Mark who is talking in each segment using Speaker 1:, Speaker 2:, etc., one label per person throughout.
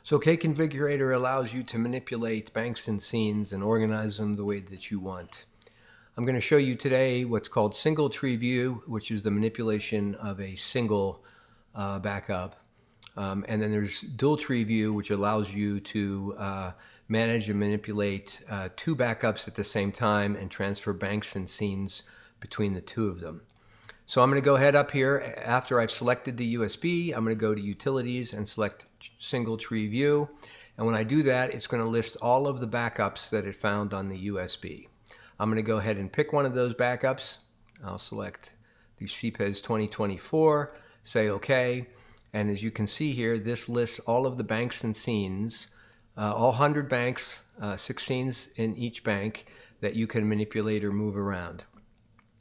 Speaker 1: So K-Configurator allows you to manipulate banks and scenes and organize them the way that you want. I'm going to show you today what's called single tree view, which is the manipulation of a single backup. And then there's dual tree view, which allows you to manage and manipulate two backups at the same time and transfer banks and scenes between the two of them. So I'm going to go ahead up here. After I've selected the USB, I'm going to go to Utilities and select Single Tree View. And when I do that, it's going to list all of the backups that it found on the USB. I'm going to go ahead and pick one of those backups. I'll select the CPES 2024, say OK. And as you can see here, this lists all of the banks and scenes, all 100 banks, 6 scenes in each bank that you can manipulate or move around.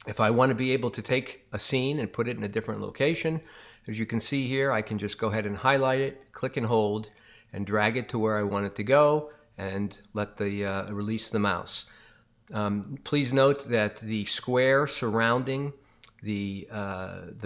Speaker 1: If I want to be able to take a scene and put it in a different location, as you can see here, I can just go ahead and highlight it, click and hold, and drag it to where I want it to go, and let the release the mouse. Please note that the square surrounding the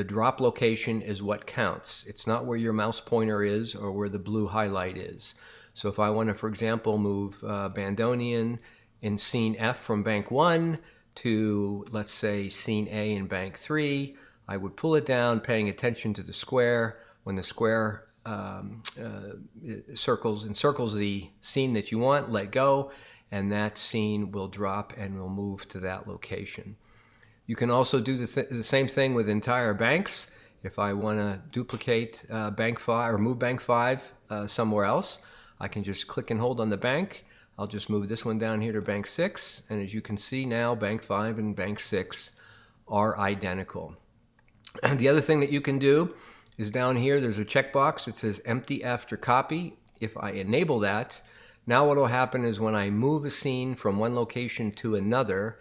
Speaker 1: drop location is what counts. It's not where your mouse pointer is or where the blue highlight is. So if I want to, for example, move Bandonian in scene F from bank 1 to, let's say, scene A in bank 3, I would pull it down, paying attention to the square. When the square encircles the scene that you want, let go, and that scene will drop and will move to that location. You can also do the same thing with entire banks. If I want to duplicate bank 5 or move bank 5 somewhere else, I can just click and hold on the bank. I'll just move this one down here to bank 6, and as you can see now, bank 5 and bank 6 are identical. The other thing that you can do is down here, there's a checkbox that says empty after copy. If I enable that, now what will happen is when I move a scene from one location to another,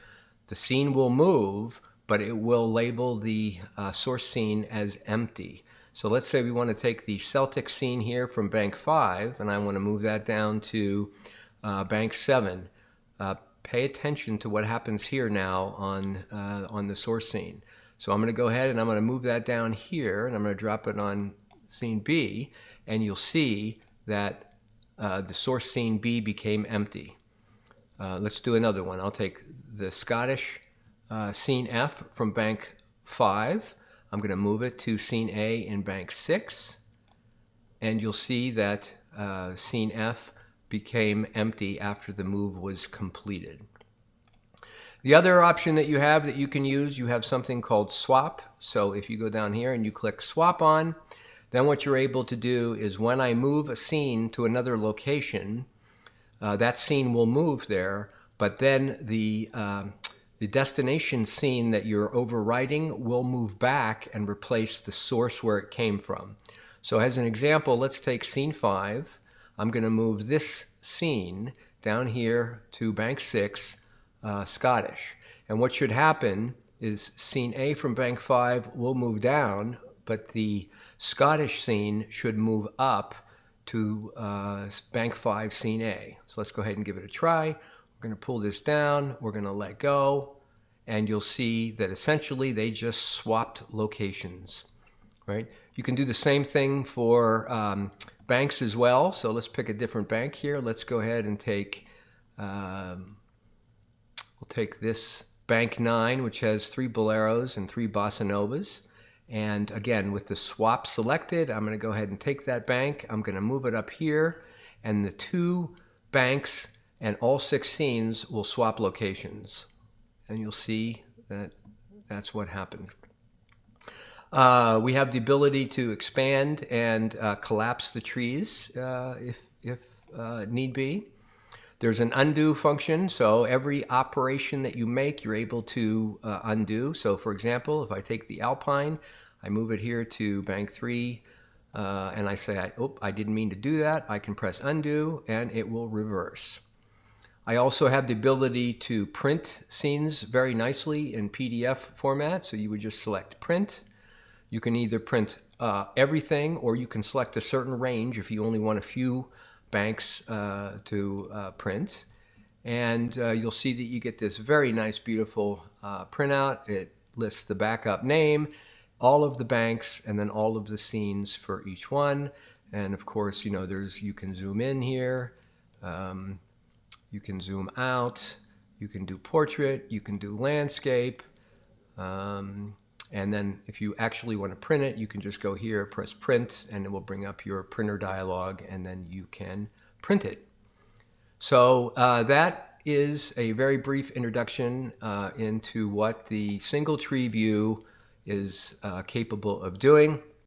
Speaker 1: the scene will move, but it will label the source scene as empty. So let's say we want to take the Celtic scene here from bank 5, and I want to move that down to bank 7. Pay attention to what happens here now on the source scene. So I'm going to go ahead and I'm going to move that down here, and I'm going to drop it on scene B, and you'll see that the source scene B became empty. Let's do another one. I'll take the Scottish scene F from bank 5. I'm going to move it to scene A in bank 6, and you'll see that scene F became empty after the move was completed. The other option that you have that you can use, you have something called swap. So if you go down here and you click swap on, then what you're able to do is when I move a scene to another location, that scene will move there, but then the destination scene that you're overwriting will move back and replace the source where it came from. So as an example, let's take scene 5. I'm going to move this scene down here to bank 6, Scottish. And what should happen is scene A from bank 5 will move down, but the Scottish scene should move up to bank 5, scene A. So let's go ahead and give it a try. We're going to pull this down. We're going to let go. And you'll see that essentially they just swapped locations, right? You can do the same thing for banks as well. So let's pick a different bank here. Let's go ahead and take, we'll take this bank 9, which has 3 boleros and 3 bossa novas. And again, with the swap selected, I'm going to go ahead and take that bank. I'm going to move it up here, and the 2 banks and all 6 scenes will swap locations. And you'll see that that's what happened. We have the ability to expand and collapse the trees if need be. There's an undo function, so every operation that you make, you're able to undo. So for example, if I take the Alpine, I move it here to bank 3, and I say, I didn't mean to do that. I can press undo, and it will reverse. I also have the ability to print scenes very nicely in PDF format, so you would just select print. You can either print everything, or you can select a certain range if you only want a few banks to print. And you'll see that you get this very nice, beautiful printout. It lists the backup name, all of the banks, and then all of the scenes for each one. And of course, you know, you can zoom in here, you can zoom out, you can do portrait, you can do landscape. And then if you actually want to print it, you can just go here, press print, and it will bring up your printer dialog, and then you can print it. So that is a very brief introduction into what the single tree view is capable of doing.